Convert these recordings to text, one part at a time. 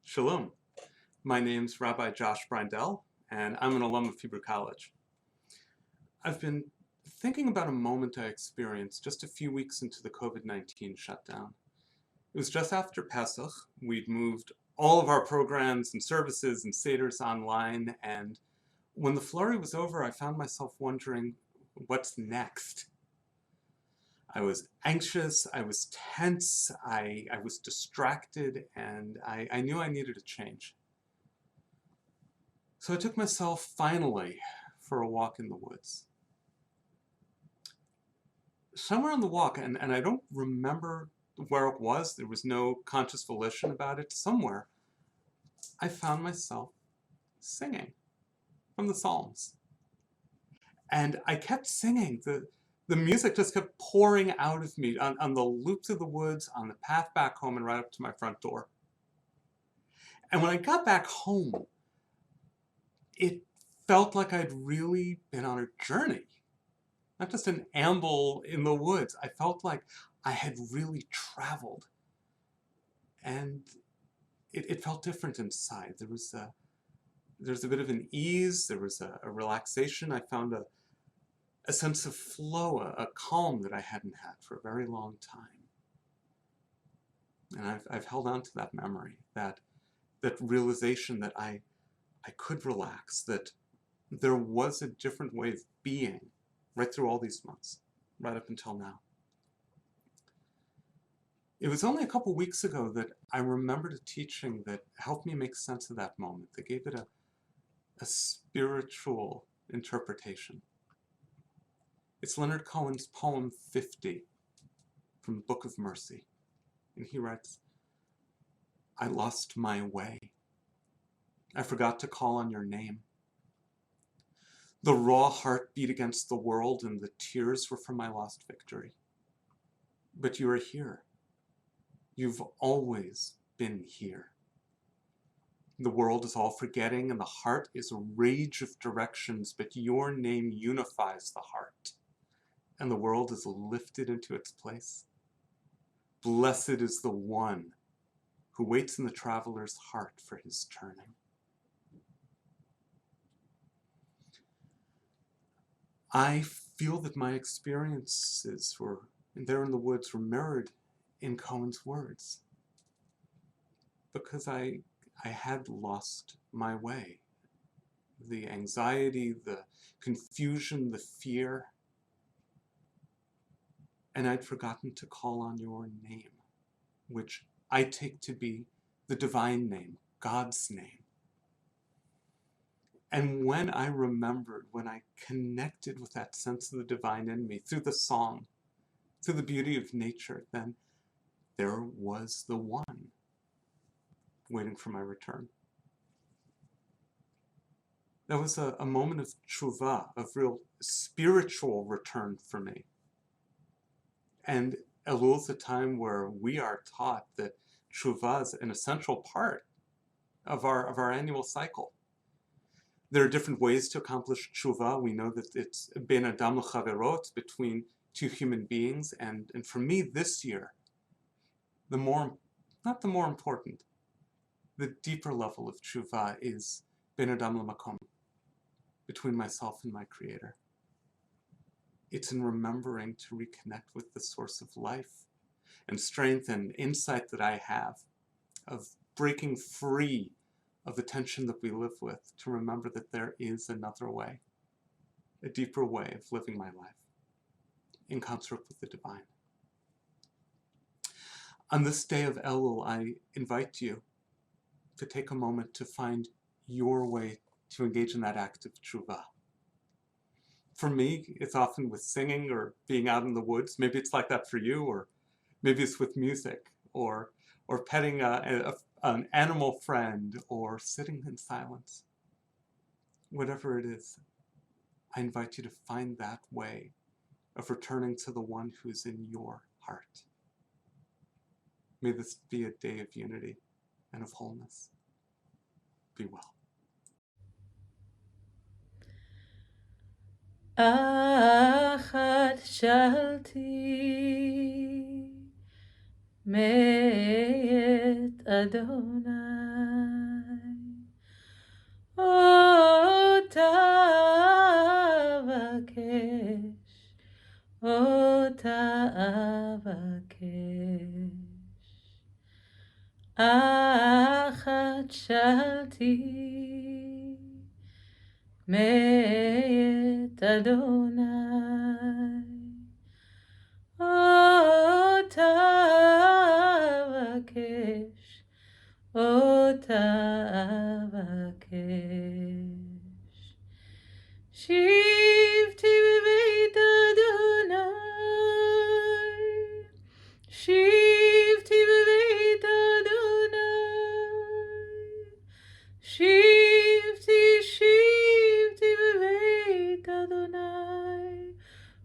Shalom. My name's Rabbi Josh Breindel, and I'm an alum of Hebrew College. I've been thinking about a moment I experienced just a few weeks into the COVID-19 shutdown. It was just after Pesach. We'd moved all of our programs and services and seders online, and when the flurry was over, I found myself wondering, what's next? I was anxious, I was tense, I was distracted, and I knew I needed a change. So I took myself, finally, for a walk in the woods. Somewhere on the walk, and I don't remember where it was, there was no conscious volition about it, somewhere, I found myself singing from the Psalms. And I kept singing. The music just kept pouring out of me on the loops of the woods, on the path back home, and right up to my front door. And when I got back home, it felt like I'd really been on a journey. Not just an amble in the woods. I felt like I had really traveled. And it felt different inside. There was a bit of an ease, there was a relaxation. I found a sense of flow, a calm that I hadn't had for a very long time. And I've held on to that memory, that realization that I could relax, that there was a different way of being right through all these months, right up until now. It was only a couple weeks ago that I remembered a teaching that helped me make sense of that moment, that gave it a spiritual interpretation. It's Leonard Cohen's poem 50 from the Book of Mercy. And he writes, "I lost my way. I forgot to call on your name. The raw heart beat against the world, and the tears were from my lost victory. But you are here. You've always been here. The world is all forgetting, and the heart is a rage of directions, but your name unifies the heart, and the world is lifted into its place. Blessed is the one who waits in the traveler's heart for his turning." I feel that my experiences there in the woods were mirrored in Cohen's words, because I had lost my way. The anxiety, the confusion, the fear, and I'd forgotten to call on your name, which I take to be the divine name, God's name. And when I remembered, when I connected with that sense of the divine in me through the song, through the beauty of nature, then there was the one waiting for my return. That was a moment of tshuva, of real spiritual return for me. And Elul is a time where we are taught that tshuva is an essential part of our annual cycle. There are different ways to accomplish tshuva. We know that it's ben adam l'chaverot, between two human beings, and for me this year, not the more important, the deeper level of tshuva is ben adam l'makom, between myself and my Creator. It's in remembering to reconnect with the source of life and strength and insight that I have, of breaking free of the tension that we live with, to remember that there is another way, a deeper way of living my life, in concert with the divine. On this day of Elul, I invite you to take a moment to find your way to engage in that act of tshuva. For me, it's often with singing or being out in the woods. Maybe it's like that for you, or maybe it's with music, or petting an animal friend, or sitting in silence. Whatever it is, I invite you to find that way of returning to the one who's in your heart. May this be a day of unity and of wholeness. Be well. אחת שאלתי מאת אדוני אותה אבקש, אותה אבקש. אחת שאלתי מאת אדוני, אותה אבקש, אותה אבקש. שבתי בבית אדוני, שבתי בבית אדוני, שבתי בבית אדוני,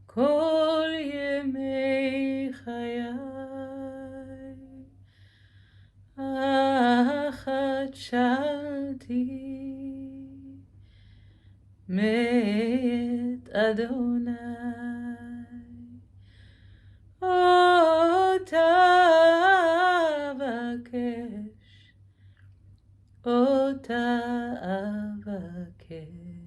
כל ימי חיי. אחת שאלתי מאת אדוני, אותה אבקש, אותה אבקש.